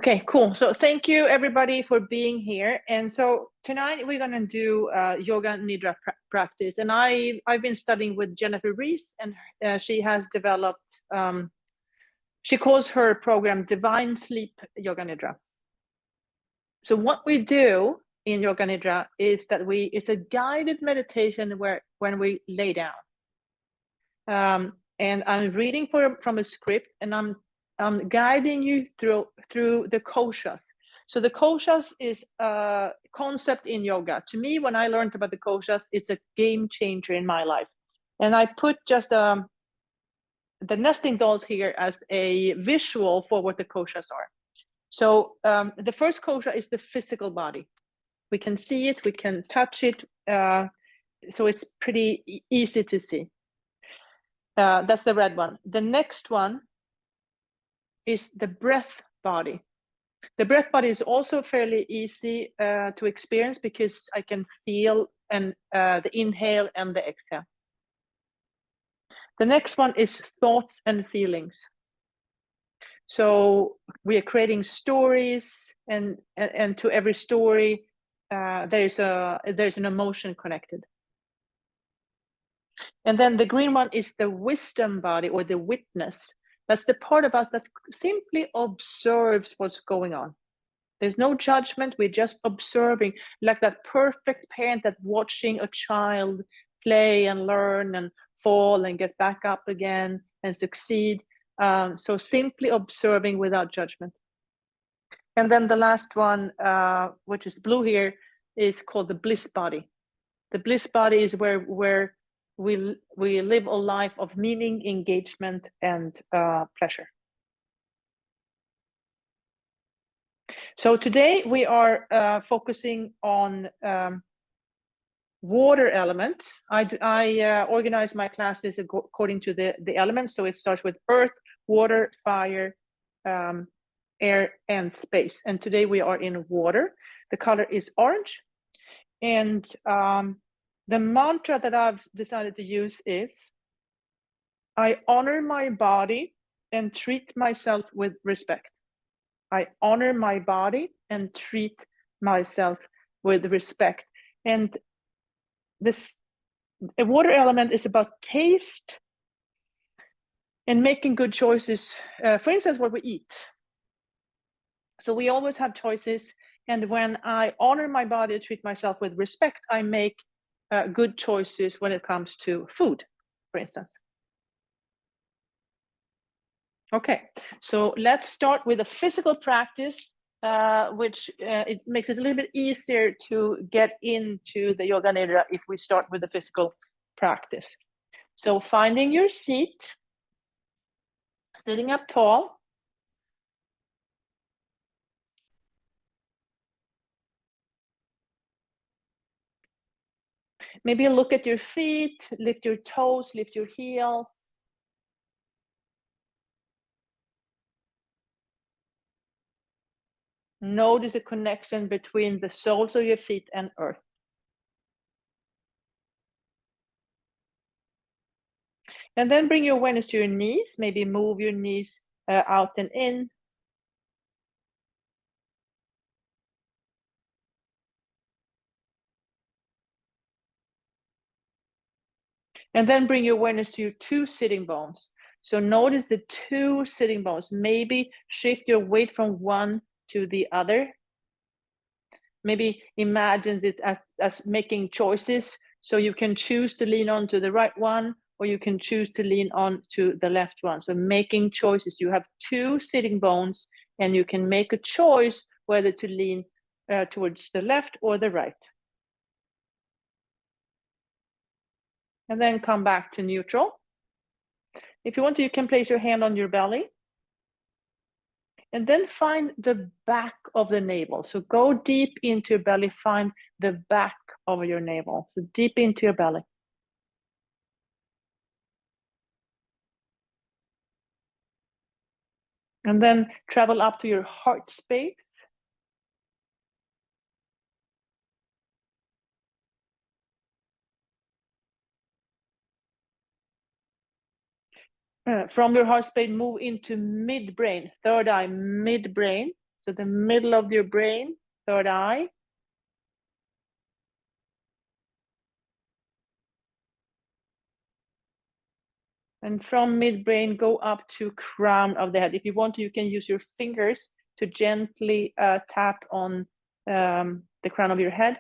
Okay, cool. So thank you everybody for being here. And so tonight we're gonna do Yoga Nidra practice. And I've been studying with Jennifer Reese, and she has developed, she calls her program Divine Sleep Yoga Nidra. So what we do in Yoga Nidra is that it's a guided meditation when we lay down. And I'm reading from a script, and I'm guiding you through the koshas. So the koshas is a concept in yoga. To me, when I learned about the koshas, it's a game changer in my life. And I put just the nesting dolls here as a visual for what the koshas are. So the first kosha is the physical body. We can see it, we can touch it, so it's pretty easy to see. That's the red one. The next one is the breath body. The breath body is also fairly easy to experience because I can feel the inhale and the exhale. The next one is thoughts and feelings. So we are creating stories, and to every story there's an emotion connected. And then the green one is the wisdom body, or the witness. That's the part of us that simply observes what's going on. There's no judgment, we're just observing, like that perfect parent that's watching a child play and learn and fall and get back up again and succeed. So simply observing without judgment. And then the last one, which is blue here, is called the bliss body. The bliss body is where we live a life of meaning, engagement, and pleasure. So today we are focusing on water element. I organize my classes according to the elements. So it starts with earth, water, fire, air, and space. And today we are in water. The color is orange. And the mantra that I've decided to use is, I honor my body and treat myself with respect. I honor my body and treat myself with respect. And this water element is about taste and making good choices. For instance, what we eat. So we always have choices. And when I honor my body and treat myself with respect, I make good choices when it comes to food, for instance. Okay, so let's start with a physical practice, which it makes it a little bit easier to get into the Yoga Nidra if we start with the physical practice. So finding your seat, sitting up tall. Maybe look at your feet, lift your toes, lift your heels. Notice the connection between the soles of your feet and earth. And then bring your awareness to your knees. Maybe move your knees out and in. And then bring your awareness to your two sitting bones. So notice the two sitting bones. Maybe shift your weight from one to the other. Maybe imagine it as making choices. So you can choose to lean on to the right one, or you can choose to lean on to the left one. So making choices. You have two sitting bones, and you can make a choice whether to lean towards the left or the right. And then come back to neutral. If you want to, you can place your hand on your belly. And then find the back of the navel. So go deep into your belly, find the back of your navel. So deep into your belly. And then travel up to your heart space. From your heart space, move into midbrain, third eye, midbrain. So the middle of your brain, third eye. And from midbrain, go up to crown of the head. If you want to, you can use your fingers to gently tap on the crown of your head.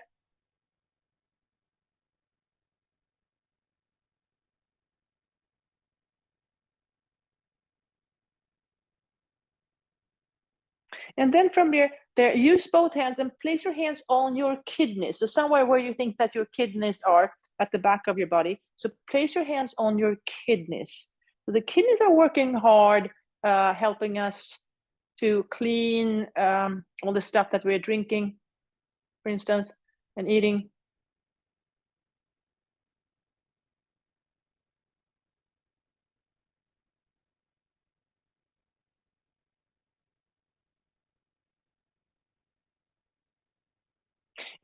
And then from there, use both hands and place your hands on your kidneys. So somewhere where you think that your kidneys are at the back of your body. So place your hands on your kidneys. So the kidneys are working hard, helping us to clean all the stuff that we're drinking, for instance, and eating.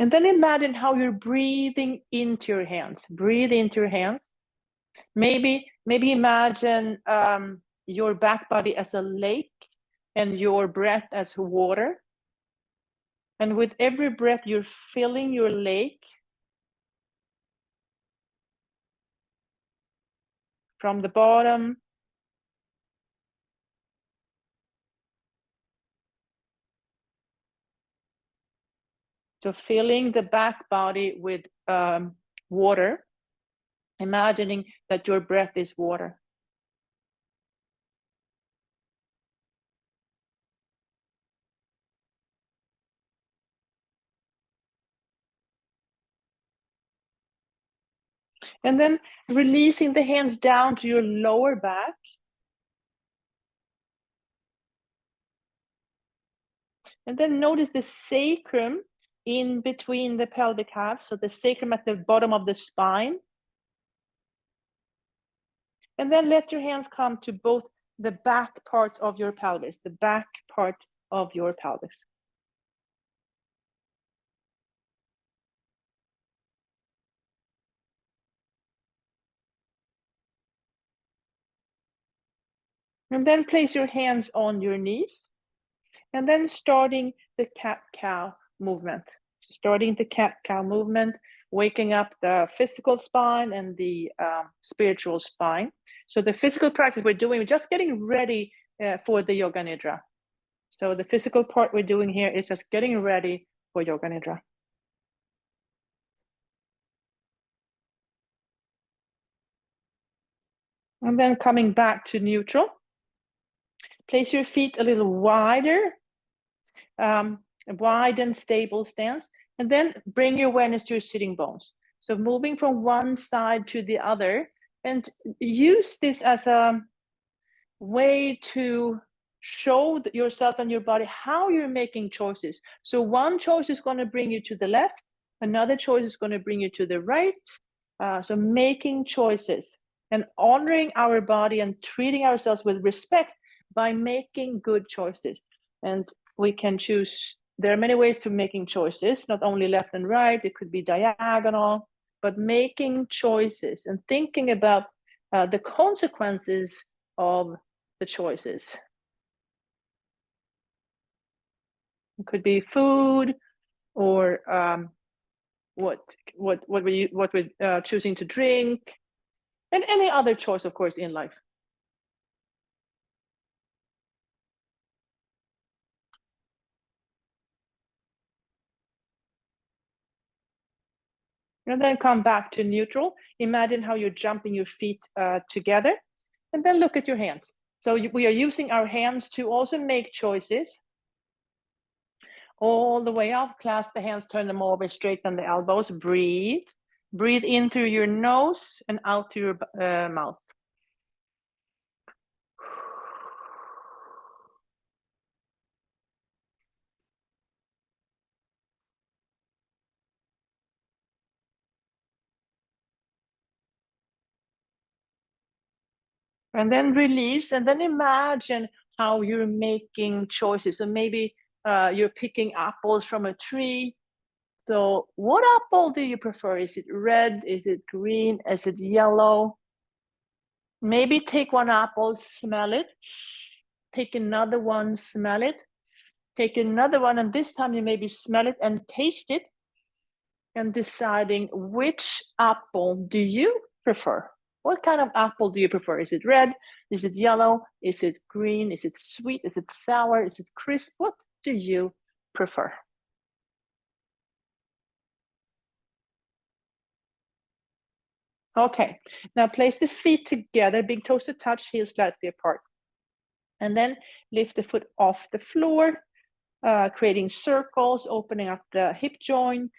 And then imagine how you're breathing into your hands. Breathe into your hands. Maybe imagine your back body as a lake and your breath as water. And with every breath, you're filling your lake from the bottom to filling the back body with water, imagining that your breath is water. And then releasing the hands down to your lower back. And then notice the sacrum in between the pelvic halves, so the sacrum at the bottom of the spine. And then let your hands come to both the back parts of your pelvis, the back part of your pelvis. And then place your hands on your knees. And then starting the cat-cow movement. Starting the cat-cow movement, waking up the physical spine and the spiritual spine. So the physical practice we're doing, we're just getting ready for the Yoga Nidra. So the physical part we're doing here is just getting ready for Yoga Nidra. And then coming back to neutral. Place your feet a little wider, wide and stable stance, and then bring your awareness to your sitting bones. So moving from one side to the other, and use this as a way to show yourself and your body how you're making choices. So one choice is going to bring you to the left, another choice is going to bring you to the right. So making choices and honoring our body and treating ourselves with respect by making good choices. And we can choose, there are many ways to making choices, not only left and right, it could be diagonal, but making choices and thinking about the consequences of the choices. It could be food, or what we're choosing to drink, and any other choice, of course, in life. And then come back to neutral. Imagine how you're jumping your feet together, and then look at your hands. So we are using our hands to also make choices. All the way up, clasp the hands, turn them over, straighten the elbows, breathe. Breathe in through your nose and out through your mouth. And then release, and then imagine how you're making choices. So maybe you're picking apples from a tree. So what apple do you prefer? Is it red? Is it green? Is it yellow? Maybe take one apple, smell it. Take another one, smell it. Take another one, and this time you maybe smell it and taste it, and deciding which apple do you prefer. What kind of apple do you prefer? Is it red? Is it yellow? Is it green? Is it sweet? Is it sour? Is it crisp? What do you prefer? Okay, now place the feet together, big toes to touch, heels slightly apart. And then lift the foot off the floor, creating circles, opening up the hip joint.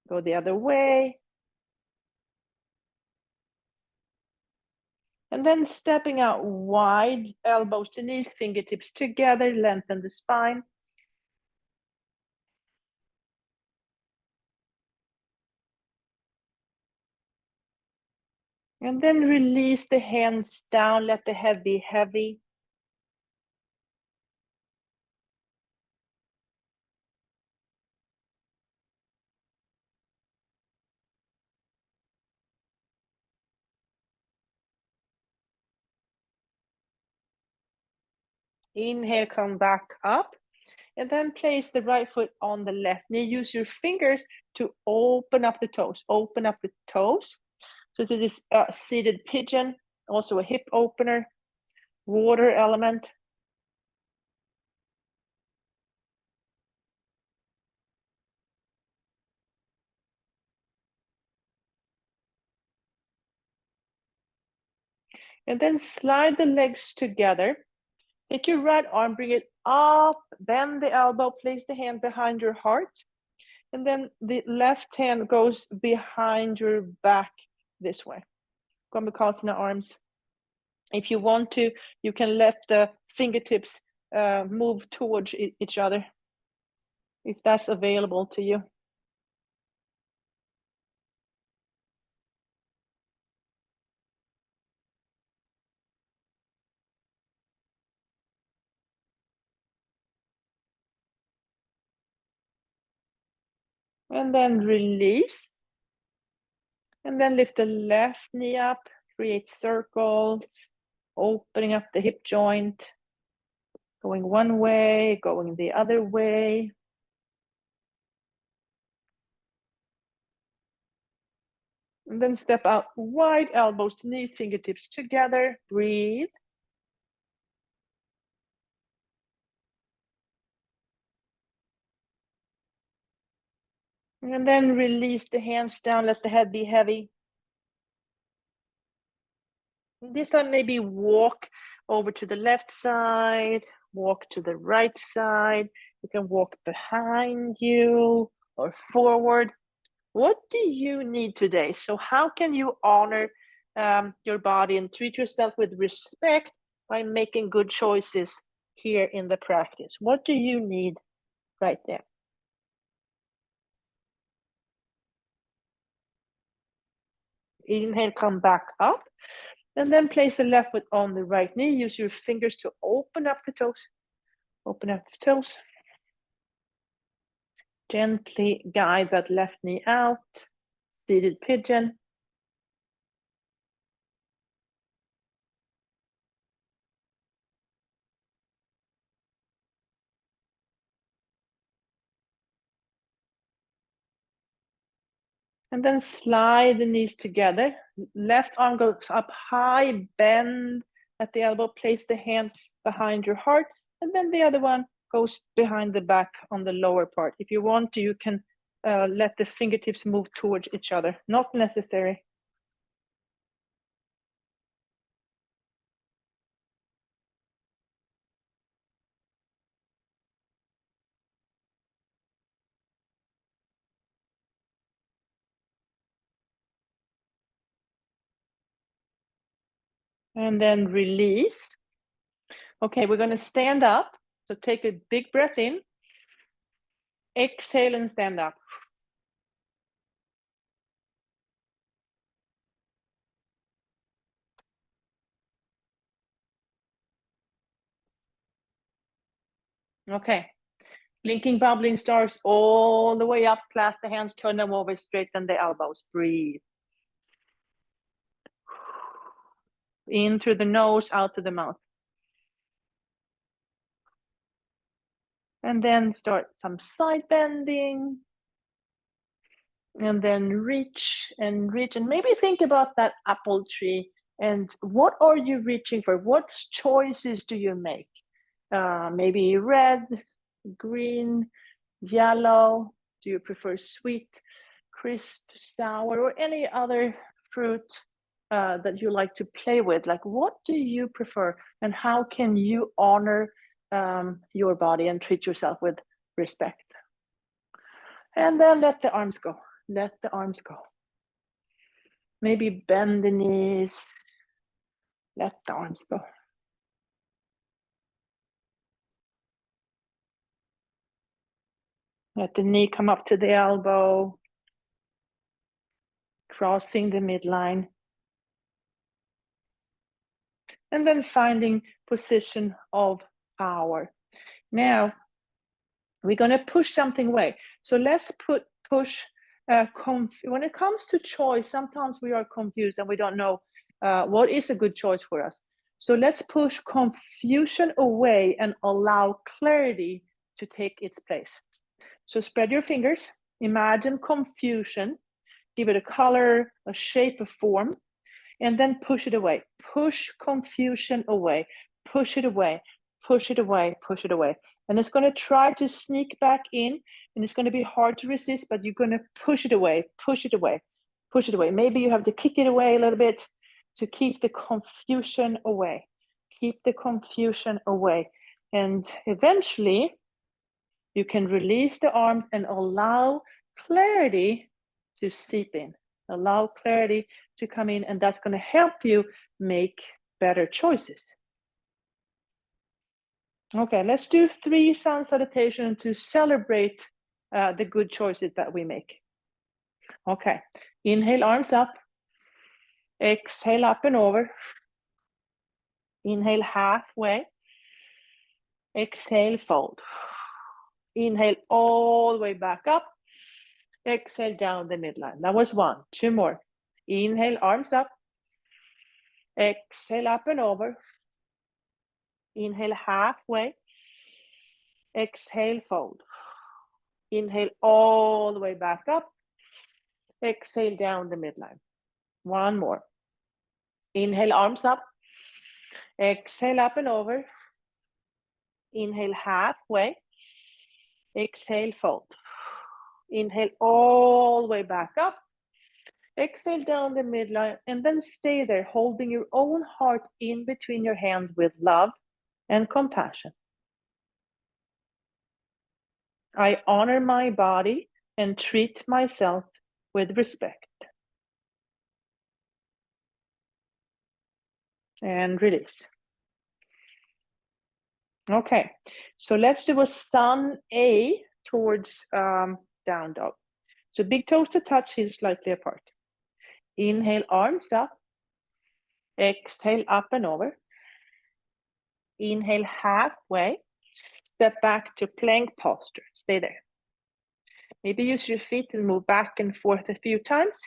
Go the other way. And then stepping out wide, elbows to knees, fingertips together, lengthen the spine. And then release the hands down, let the head be heavy. Inhale, come back up. And then place the right foot on the left knee. Use your fingers to open up the toes. Open up the toes. So this is a seated pigeon, also a hip opener, water element. And then slide the legs together. Take your right arm, bring it up, bend the elbow, place the hand behind your heart. And then the left hand goes behind your back this way. Gombakasana arms. If you want to, you can let the fingertips move towards each other, if that's available to you. And then release. And then lift the left knee up, create circles, opening up the hip joint, going one way, going the other way. And then step out wide, elbows to knees, fingertips together, breathe. And then release the hands down, let the head be heavy. This time maybe walk over to the left side, walk to the right side. You can walk behind you or forward. What do you need today? So how can you honor your body and treat yourself with respect by making good choices here in the practice? What do you need right there? Inhale, come back up. And then place the left foot on the right knee. Use your fingers to open up the toes. Open up the toes. Gently guide that left knee out. Seated pigeon. And then slide the knees together. Left arm goes up high, bend at the elbow. Place the hand behind your heart. And then the other one goes behind the back on the lower part. If you want to, you can let the fingertips move towards each other. Not necessary. And then release. Okay, we're going to stand up. So take a big breath in. Exhale and stand up. Okay. Blinking, bubbling stars all the way up. Clasp the hands, turn them over, straighten the elbows. Breathe. In through the nose, out through the mouth. And then start some side bending. And then reach and reach. And maybe think about that apple tree. And what are you reaching for? What choices do you make? Maybe red, green, yellow. Do you prefer sweet, crisp, sour, or any other fruit that you like to play with? Like, what do you prefer? And how can you honor your body and treat yourself with respect? And then let the arms go. Let the arms go. Maybe bend the knees. Let the arms go. Let the knee come up to the elbow. Crossing the midline. And then finding position of power. Now, we're going to push something away. So let's push. When it comes to choice, sometimes we are confused and we don't know what is a good choice for us. So let's push confusion away and allow clarity to take its place. So spread your fingers. Imagine confusion. Give it a color, a shape, a form. And then push it away. Push confusion away. Push it away. Push it away. Push it away. And it's going to try to sneak back in. And it's going to be hard to resist, but you're going to push it away. Push it away. Push it away. Maybe you have to kick it away a little bit to keep the confusion away. Keep the confusion away. And eventually, you can release the arm and allow clarity to seep in. Allow clarity to come in, and that's going to help you make better choices. Okay, let's do 3 sun salutation to celebrate the good choices that we make. Okay, inhale, arms up. Exhale, up and over. Inhale, halfway. Exhale, fold. Inhale all the way back up. Exhale down the midline. That was 1. 2 more. Inhale, arms up. Exhale, up and over. Inhale, halfway. Exhale, fold. Inhale all the way back up. Exhale down the midline. 1 more. Inhale, arms up. Exhale, up and over. Inhale, halfway. Exhale, fold. Inhale all the way back up. Exhale down the midline, and then stay there, holding your own heart in between your hands with love and compassion. I honor my body and treat myself with respect. And release. Okay, so let's do a sun A towards down dog. So big toes to touch, heels slightly apart. Inhale, arms up. Exhale, up and over. Inhale, halfway. Step back to plank posture. Stay there. Maybe use your feet and move back and forth a few times.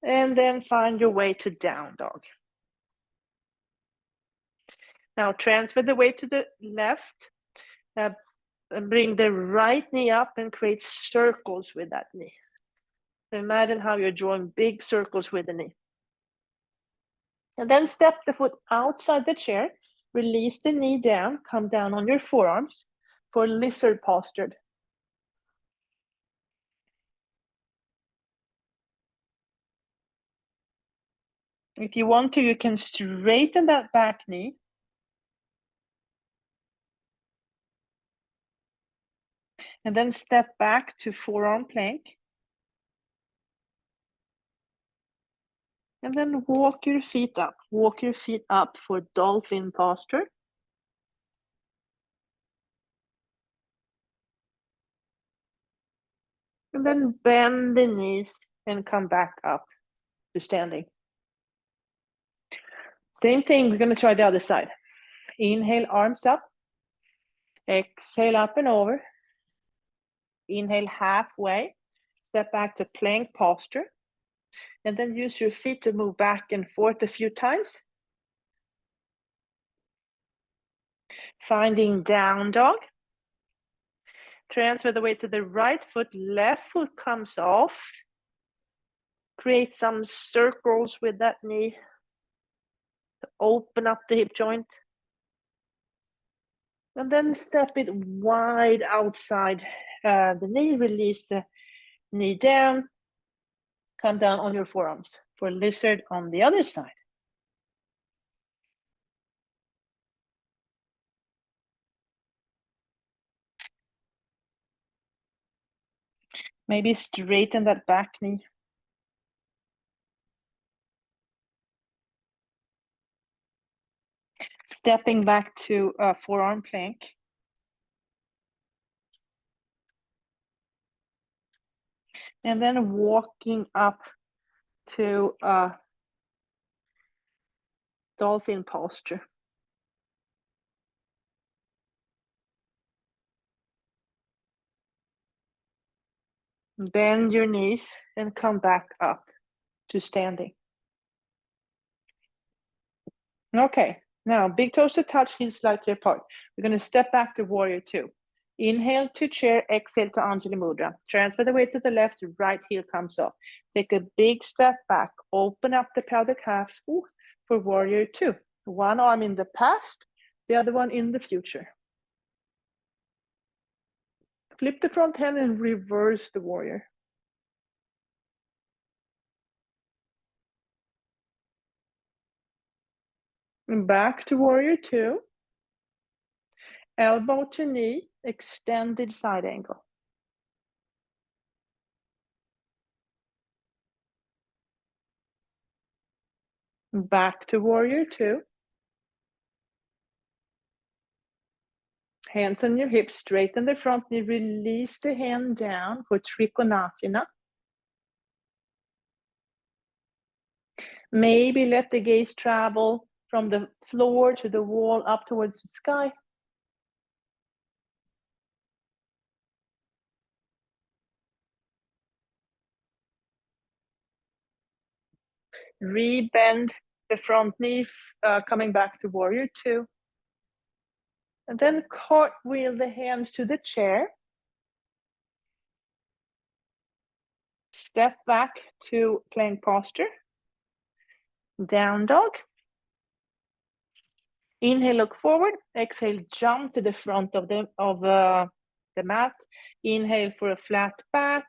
And then find your way to down dog. Now transfer the weight to the left. And bring the right knee up and create circles with that knee. So imagine how you're drawing big circles with the knee. And then step the foot outside the chair. Release the knee down. Come down on your forearms for lizard posture. If you want to, you can straighten that back knee. And then step back to forearm plank. And then walk your feet up. Walk your feet up for dolphin posture. And then bend the knees and come back up to standing. Same thing, we're going to try the other side. Inhale, arms up. Exhale, up and over. Inhale, halfway. Step back to plank posture. And then use your feet to move back and forth a few times. Finding down dog. Transfer the weight to the right foot, left foot comes off. Create some circles with that knee. Open up the hip joint. And then step it wide outside the knee, release the knee down. Come down on your forearms for lizard on the other side. Maybe straighten that back knee. Stepping back to forearm plank. And then walking up to dolphin posture. Bend your knees and come back up to standing. Okay, now big toes to touch, heels slightly apart. We're going to step back to warrior two. Inhale to chair, exhale to Anjali Mudra. Transfer the weight to the left, right heel comes off. Take a big step back, open up the pelvic halves for warrior two. One arm in the past, the other one in the future. Flip the front hand and reverse the warrior. And back to warrior two. Elbow to knee, extended side angle. Back to warrior two. Hands on your hips, straighten the front knee, release the hand down for Trikonasana. Maybe let the gaze travel from the floor to the wall up towards the sky. Rebend the front knee, coming back to warrior two. And then cartwheel the hands to the chair. Step back to plank posture. Down dog. Inhale, look forward. Exhale, jump to the front of the mat. Inhale for a flat back.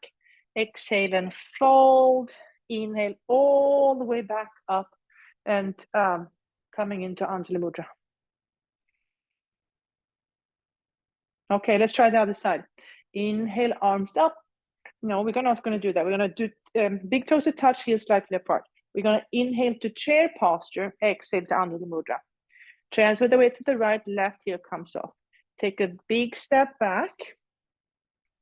Exhale and fold. Inhale all the way back up and coming into Anjali Mudra. Okay, let's try the other side. Inhale, arms up. No, we're not going to do that. We're going to do big toes to touch, heels slightly apart. We're going to inhale to chair posture. Exhale to Anjali Mudra. Transfer the weight to the right, left heel comes off. Take a big step back.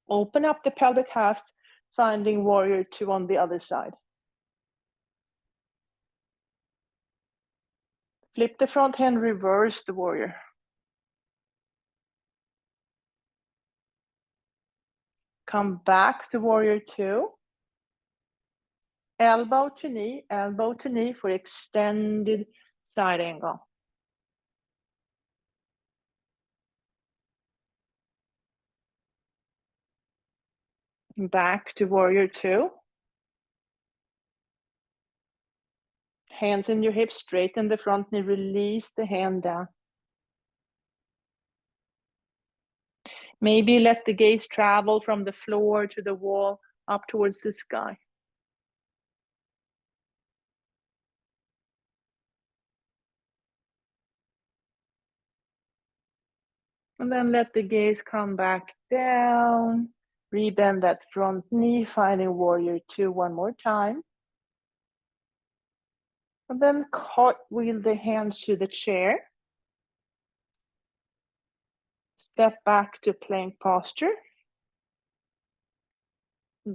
Open up the pelvic halves, finding warrior two on the other side. Flip the front hand, reverse the warrior. Come back to warrior two. Elbow to knee for extended side angle. Back to warrior two. Hands in your hips, straighten the front knee, release the hand down. Maybe let the gaze travel from the floor to the wall up towards the sky. And then let the gaze come back down. Rebend that front knee, finding warrior two one more time. And then cartwheel the hands to the chair. Step back to plank posture.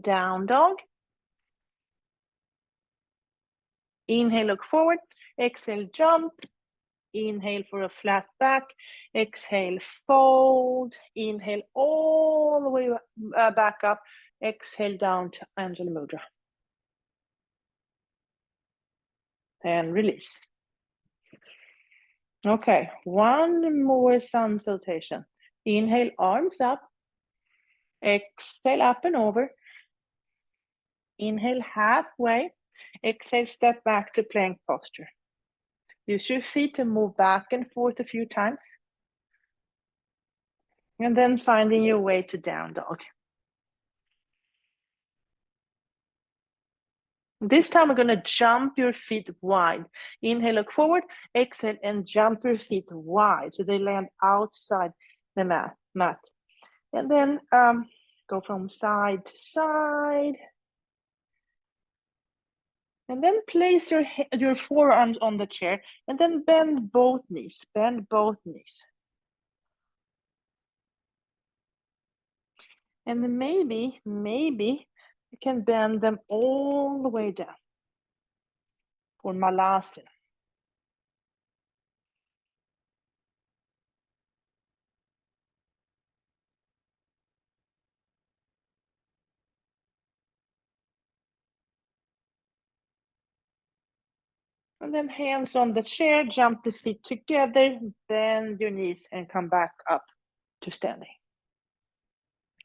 Down dog. Inhale, look forward. Exhale, jump. Inhale for a flat back. Exhale, fold. Inhale all the way back up. Exhale down to Anjali Mudra. And release. Okay, one more sun salutation. Inhale, arms up. Exhale, up and over. Inhale, halfway. Exhale, step back to plank posture. Use your feet to move back and forth a few times. And then finding your way to down dog. This time we're going to jump your feet wide. Inhale, look forward. Exhale, and jump your feet wide so they land outside the mat. And then go from side to side. And then place your forearms on the chair and then bend both knees. Bend both knees. And then maybe you can bend them all the way down for Malasana. And then hands on the chair, jump the feet together, bend your knees and come back up to standing.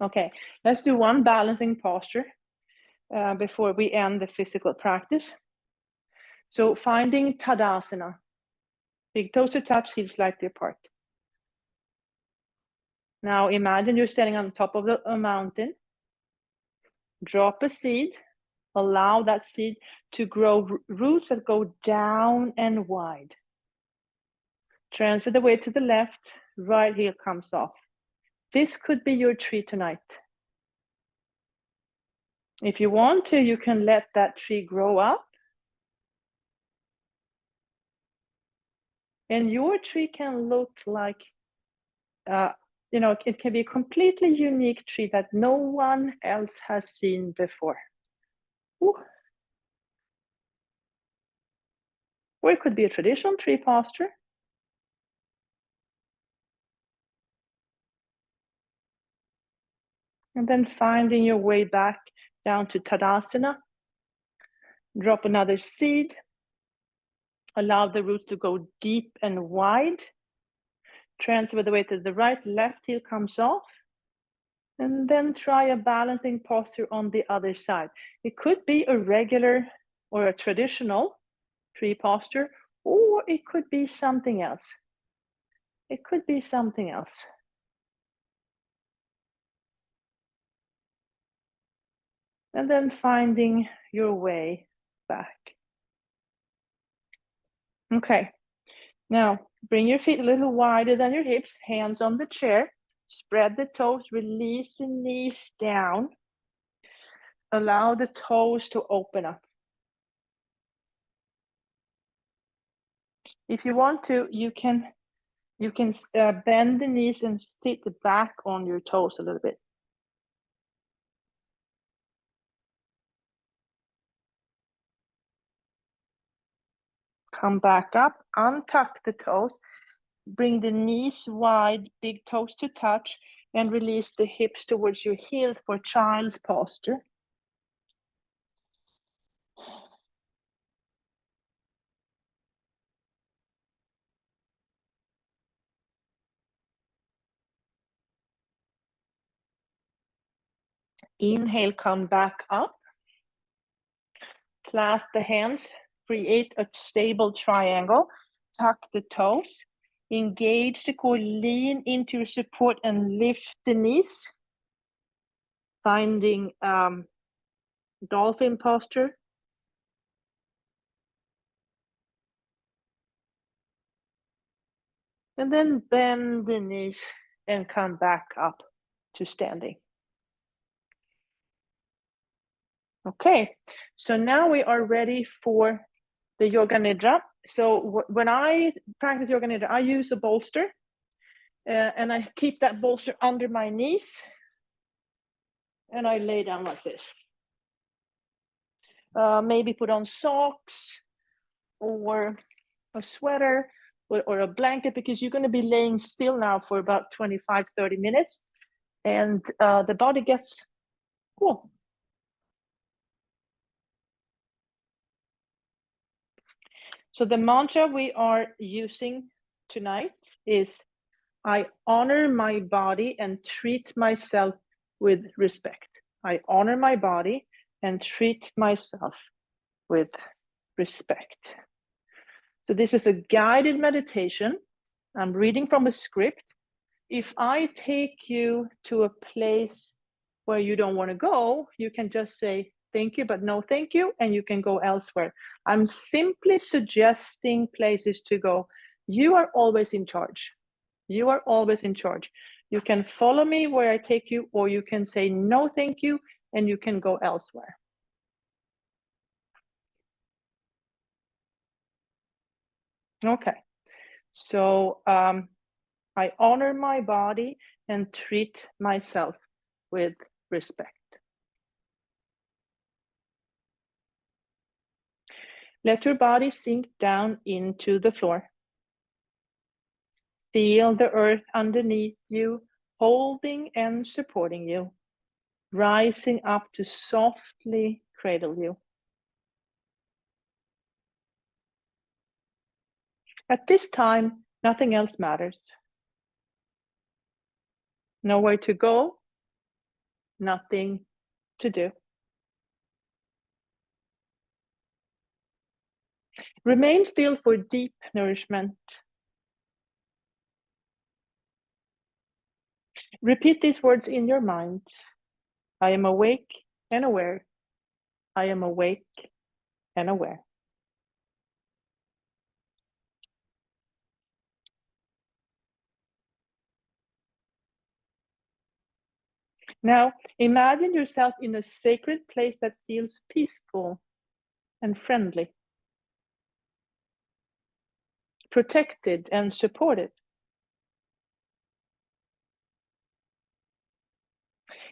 Okay, let's do one balancing posture before we end the physical practice. So finding Tadasana. Big toes to touch, heels slightly apart. Now imagine you're standing on top of a mountain. Drop a seed. Allow that seed to grow roots that go down and wide. Transfer the weight to the left, right heel comes off. This could be your tree tonight. If you want to, you can let that tree grow up. And your tree can look like, it can be a completely unique tree that no one else has seen before. Ooh. Or it could be a traditional tree posture. And then finding your way back down to Tadasana. Drop another seed. Allow the roots to go deep and wide. Transfer the weight to the right, left heel comes off. And then try a balancing posture on the other side. It could be a regular or a traditional tree posture, or it could be something else. It could be something else. And then finding your way back. Okay, now bring your feet a little wider than your hips, hands on the chair, spread the toes, release the knees down. Allow the toes to open up. If you want to, you can bend the knees and sit back on your toes a little bit. Come back up, untuck the toes, bring the knees wide, big toes to touch, and release the hips towards your heels for child's posture. Inhale, come back up. Clasp the hands, create a stable triangle. Tuck the toes, engage the core, lean into your support and lift the knees. Finding dolphin posture. And then bend the knees and come back up to standing. Okay, so now we are ready for the Yoga Nidra. So when I practice Yoga Nidra, I use a bolster and I keep that bolster under my knees and I lay down like this. Maybe put on socks or a sweater or a blanket, because you're going to be laying still now for about 25-30 minutes and the body gets cool. So the mantra we are using tonight is I honor my body and treat myself with respect. I honor my body and treat myself with respect. So this is a guided meditation. I'm reading from a script. If I take you to a place where you don't want to go, you can just say thank you, but no thank you, and you can go elsewhere. I'm simply suggesting places to go. You are always in charge. You are always in charge. You can follow me where I take you, or you can say no thank you, and you can go elsewhere. Okay, so I honor my body and treat myself with respect. Let your body sink down into the floor. Feel the earth underneath you, holding and supporting you, rising up to softly cradle you. At this time, nothing else matters. Nowhere to go, nothing to do. Remain still for deep nourishment. Repeat these words in your mind. I am awake and aware. I am awake and aware. Now, imagine yourself in a sacred place that feels peaceful and friendly, protected and supported.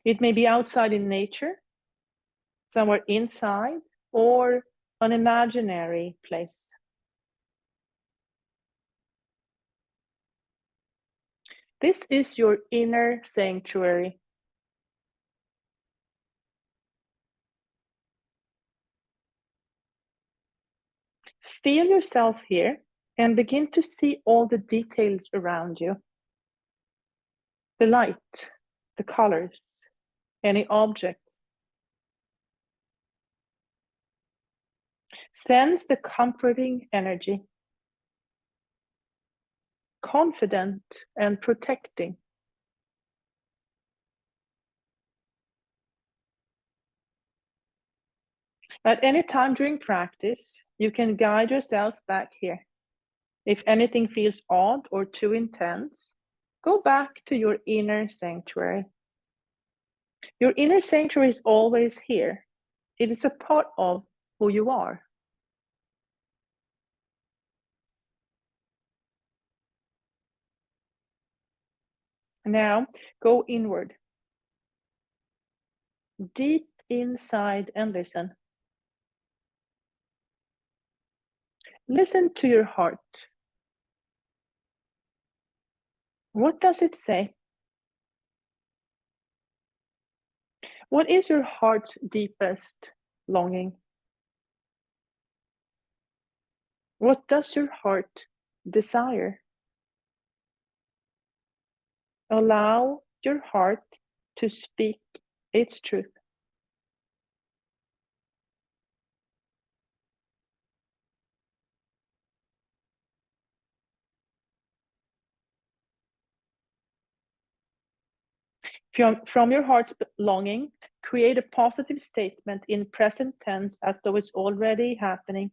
It may be outside in nature, somewhere inside, or an imaginary place. This is your inner sanctuary. Feel yourself here and begin to see all the details around you. The light, the colors, any objects. Sense the comforting energy, confident and protecting. At any time during practice, you can guide yourself back here. If anything feels odd or too intense, go back to your inner sanctuary. Your inner sanctuary is always here. It is a part of who you are. Now, go inward, deep inside, and listen. Listen to your heart. What does it say? What is your heart's deepest longing? What does your heart desire? Allow your heart to speak its truth. From your heart's longing, create a positive statement in present tense as though it's already happening.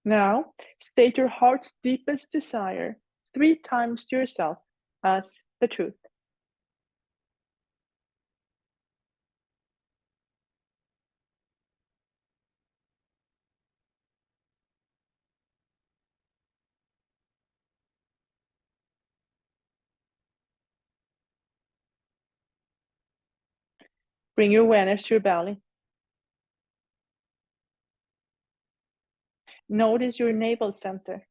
Now, state your heart's deepest desire 3 times to yourself as the truth. Bring your awareness to your belly. Notice your navel center.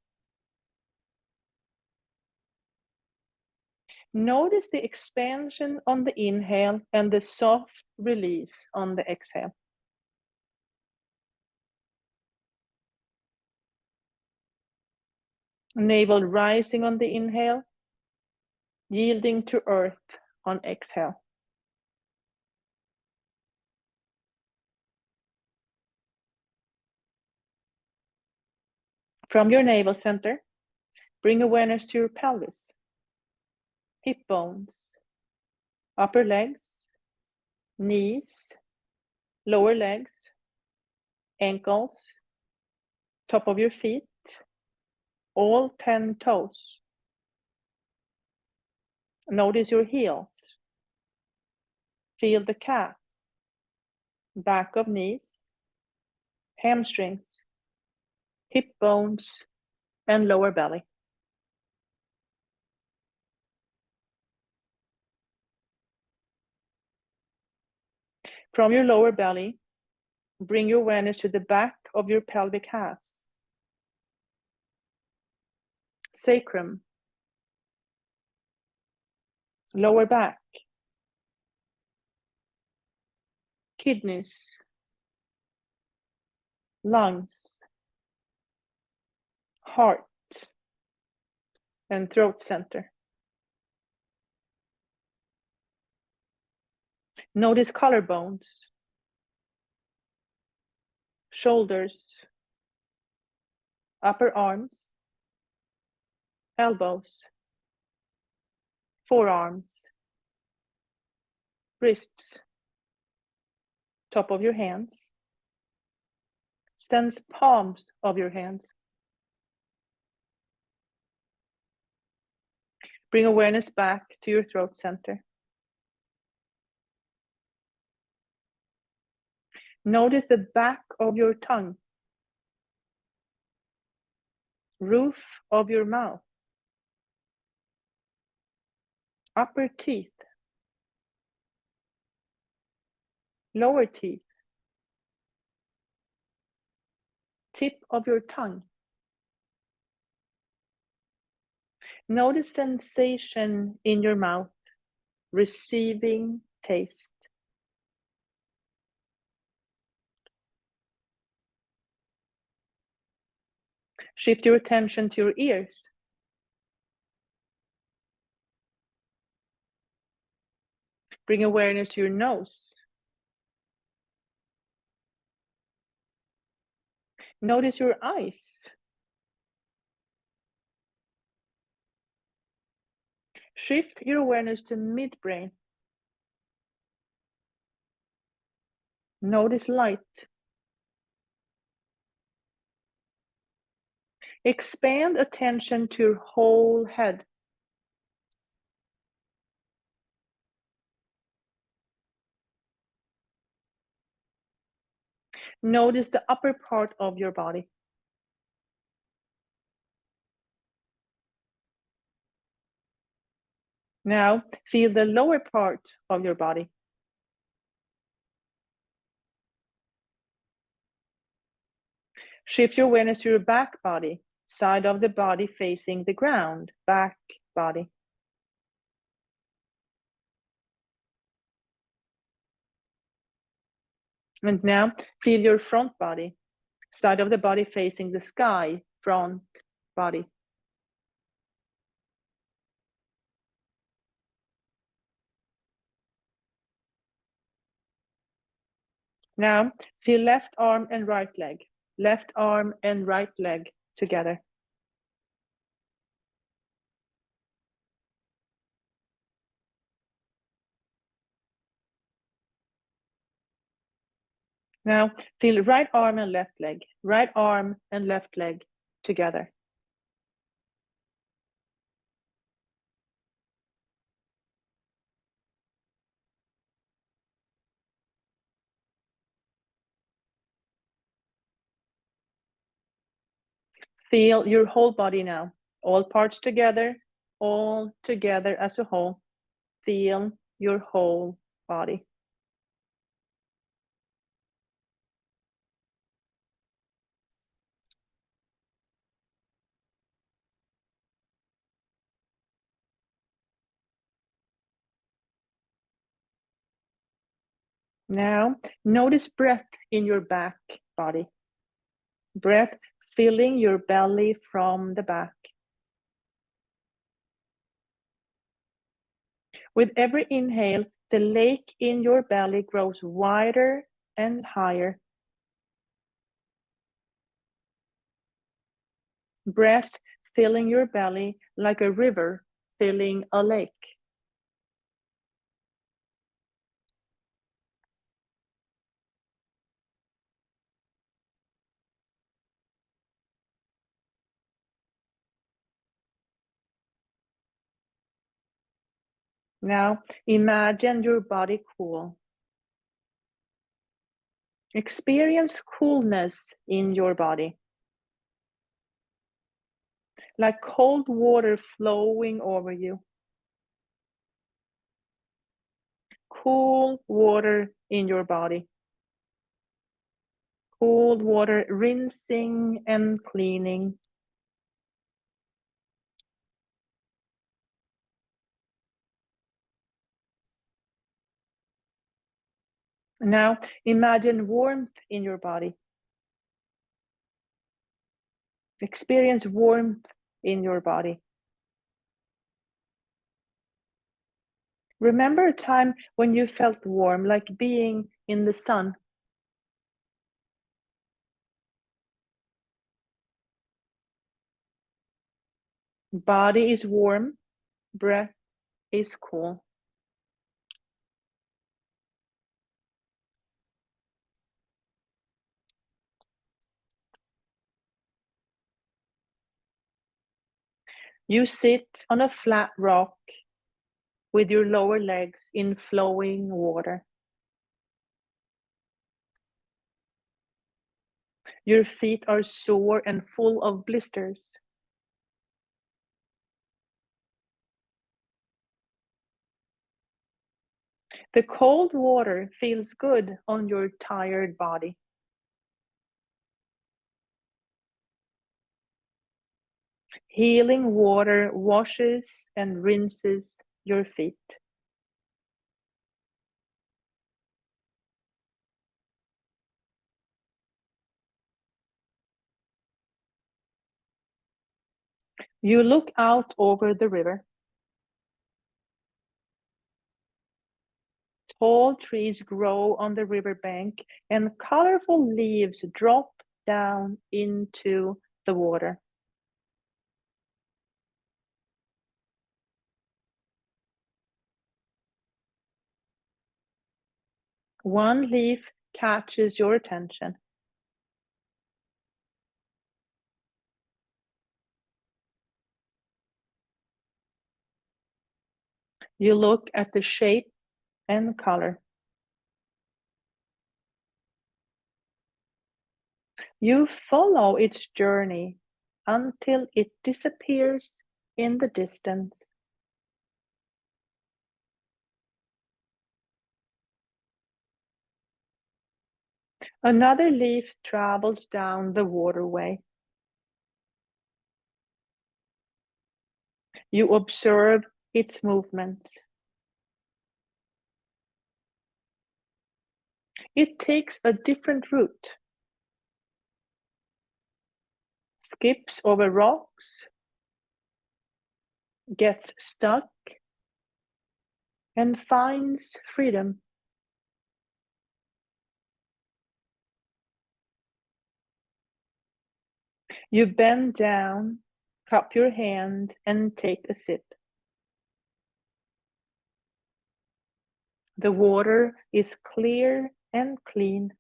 Notice the expansion on the inhale and the soft release on the exhale. Navel rising on the inhale, yielding to earth on exhale. From your navel center, bring awareness to your pelvis, hip bones, upper legs, knees, lower legs, ankles, top of your feet, all 10 toes. Notice your heels. Feel the calf, back of knees, hamstrings, hip bones, and lower belly. From your lower belly, bring your awareness to the back of your pelvic halves, sacrum, lower back, kidneys, lungs, heart, and throat center. Notice collarbones, shoulders, upper arms, elbows, forearms, wrists, top of your hands, sense palms of your hands. Bring awareness back to your throat center. Notice the back of your tongue, roof of your mouth, upper teeth, lower teeth, tip of your tongue. Notice sensation in your mouth, receiving taste. Shift your attention to your ears. Bring awareness to your nose. Notice your eyes. Shift your awareness to midbrain. Notice light. Expand attention to your whole head. Notice the upper part of your body. Now, feel the lower part of your body. Shift your awareness to your back body, side of the body facing the ground, back body. And now, feel your front body, side of the body facing the sky, front body. Now, feel left arm and right leg together. Now, feel right arm and left leg together. Feel your whole body now, all parts together, all together as a whole. Feel your whole body. Now, notice breath in your back body. Breath filling your belly from the back. With every inhale, the lake in your belly grows wider and higher. Breath filling your belly like a river filling a lake. Now imagine your body cool. Experience coolness in your body, like cold water flowing over you. Cool water in your body. Cold water rinsing and cleaning. Now imagine warmth in your body. Experience warmth in your body. Remember a time when you felt warm, like being in the sun. Body is warm, breath is cool. You sit on a flat rock with your lower legs in flowing water. Your feet are sore and full of blisters. The cold water feels good on your tired body. Healing water washes and rinses your feet. You look out over the river. Tall trees grow on the riverbank and colorful leaves drop down into the water. One leaf catches your attention. You look at the shape and color. You follow its journey until it disappears in the distance. Another leaf travels down the waterway. You observe its movements. It takes a different route, skips over rocks, gets stuck, and finds freedom. You bend down, cup your hand, and take a sip. The water is clear and clean.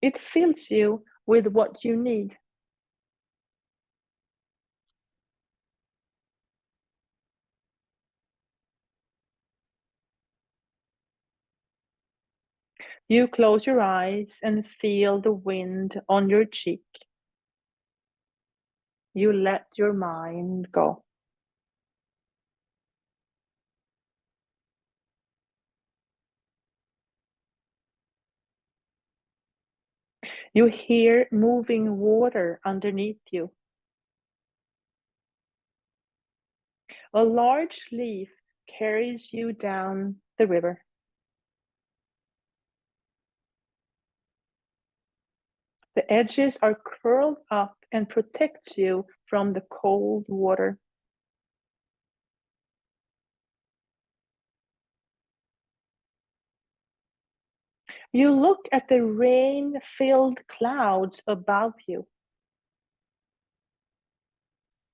It fills you with what you need. You close your eyes and feel the wind on your cheek. You let your mind go. You hear moving water underneath you. A large leaf carries you down the river. The edges are curled up and protect you from the cold water. You look at the rain-filled clouds above you.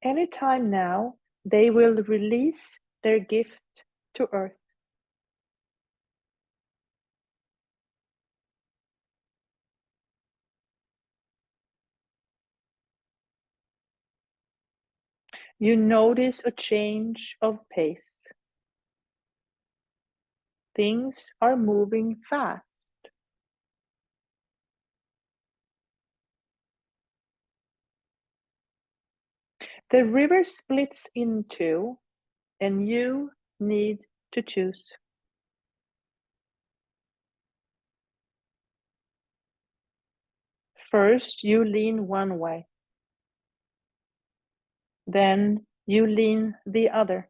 Anytime now, they will release their gift to Earth. You notice a change of pace. Things are moving fast. The river splits in two, and you need to choose. First, you lean one way. Then you lean the other.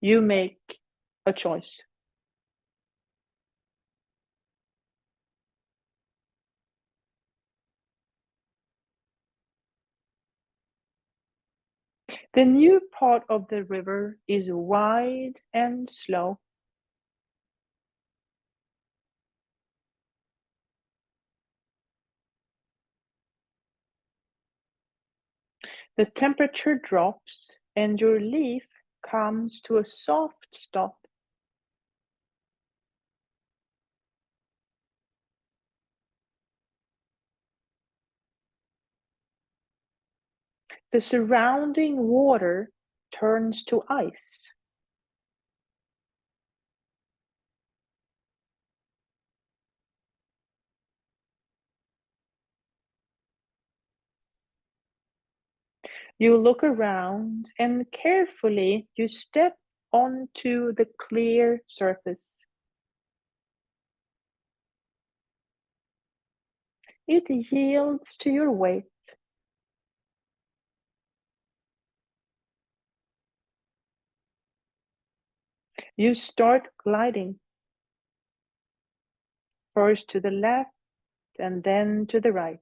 You make a choice. The new part of the river is wide and slow. The temperature drops and your leaf comes to a soft stop. The surrounding water turns to ice. You look around and carefully you step onto the clear surface. It yields to your weight. You start gliding, first to the left and then to the right.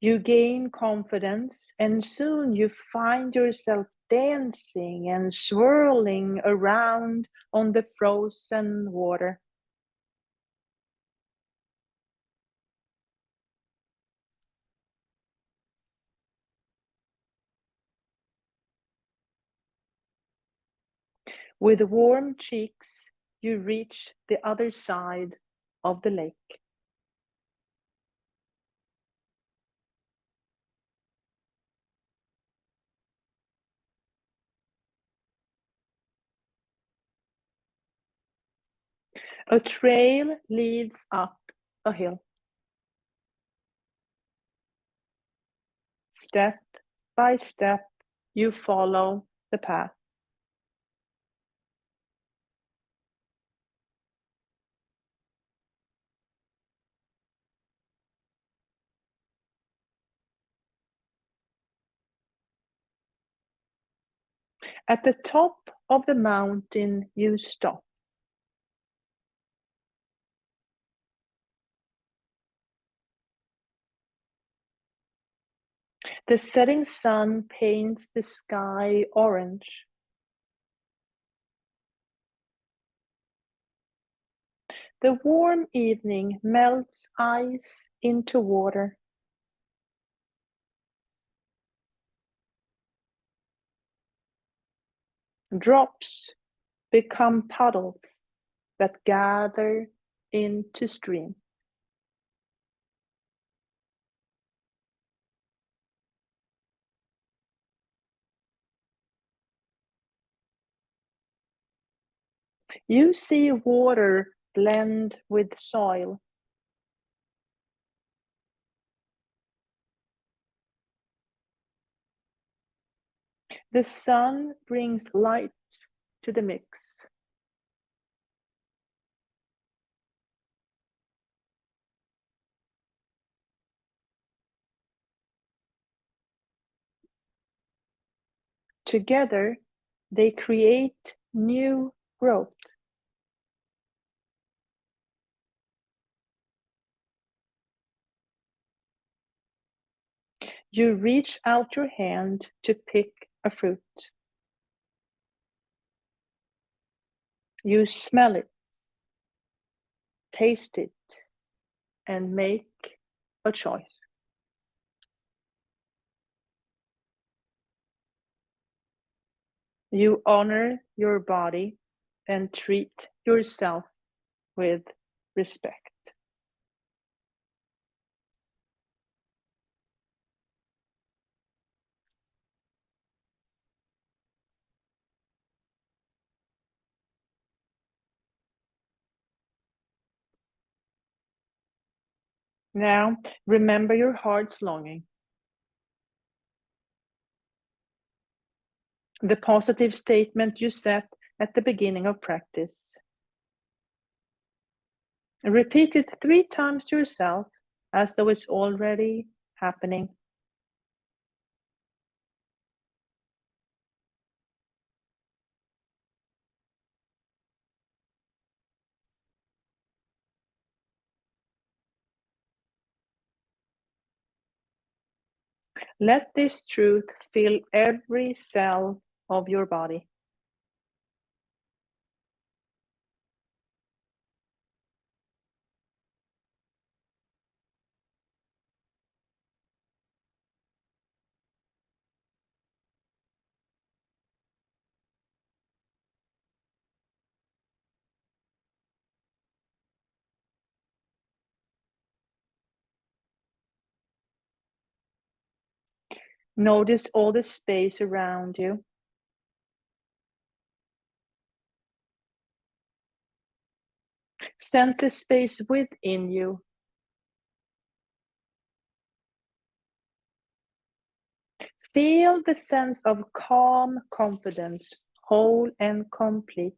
You gain confidence, and soon you find yourself dancing and swirling around on the frozen water. With warm cheeks, you reach the other side of the lake. A trail leads up a hill. Step by step, you follow the path. At the top of the mountain, you stop. The setting sun paints the sky orange. The warm evening melts ice into water. Drops become puddles that gather into streams. You see water blend with soil. The sun brings light to the mix. Together, they create new growth. You reach out your hand to pick a fruit. You smell it, taste it, and make a choice. You honor your body and treat yourself with respect. Now, remember your heart's longing. The positive statement you set at the beginning of practice. Repeat it 3 times to yourself as though it's already happening. Let this truth fill every cell of your body. Notice all the space around you. Sense the space within you. Feel the sense of calm confidence, whole and complete.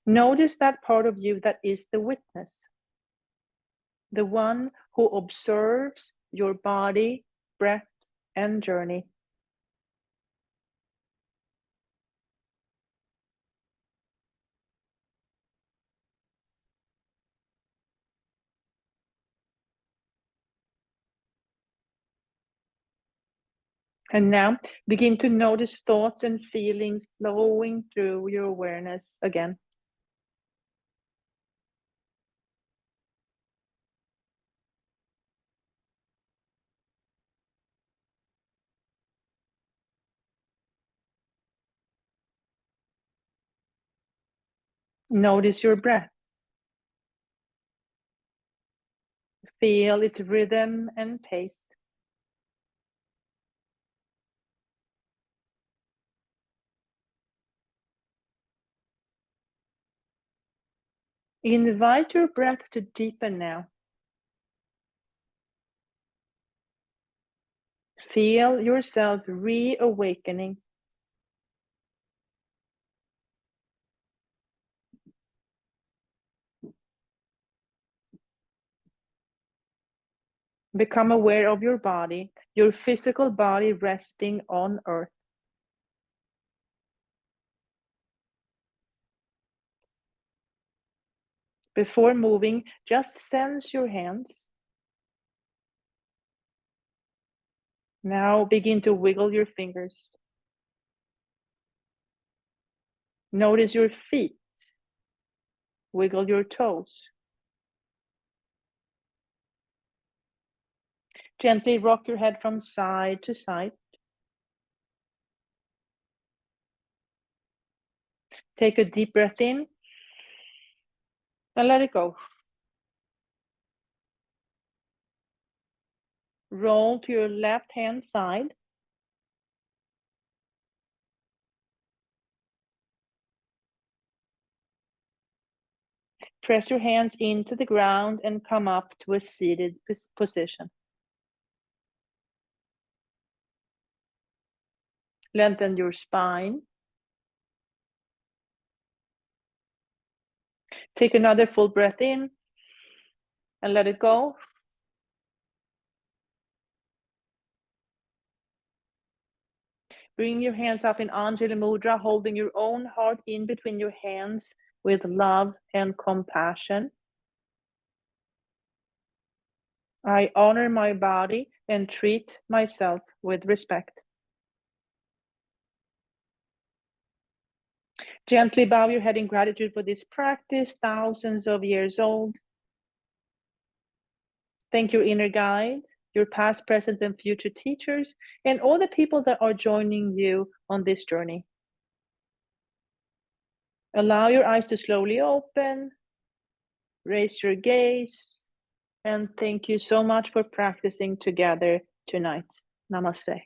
Notice that part of you that is the witness, the one who observes your body, breath, and journey. And now begin to notice thoughts and feelings flowing through your awareness again. Notice your breath. Feel its rhythm and pace. Invite your breath to deepen now. Feel yourself reawakening. Become aware of your body, your physical body resting on earth. Before moving, just sense your hands. Now begin to wiggle your fingers. Notice your feet. Wiggle your toes. Gently rock your head from side to side. Take a deep breath in and let it go. Roll to your left hand side. Press your hands into the ground and come up to a seated position. Lengthen your spine. Take another full breath in and let it go. Bring your hands up in Anjali Mudra, holding your own heart in between your hands with love and compassion. I honor my body and treat myself with respect. Gently bow your head in gratitude for this practice, thousands of years old. Thank your inner guides, your past, present, and future teachers, and all the people that are joining you on this journey. Allow your eyes to slowly open, raise your gaze, and thank you so much for practicing together tonight. Namaste.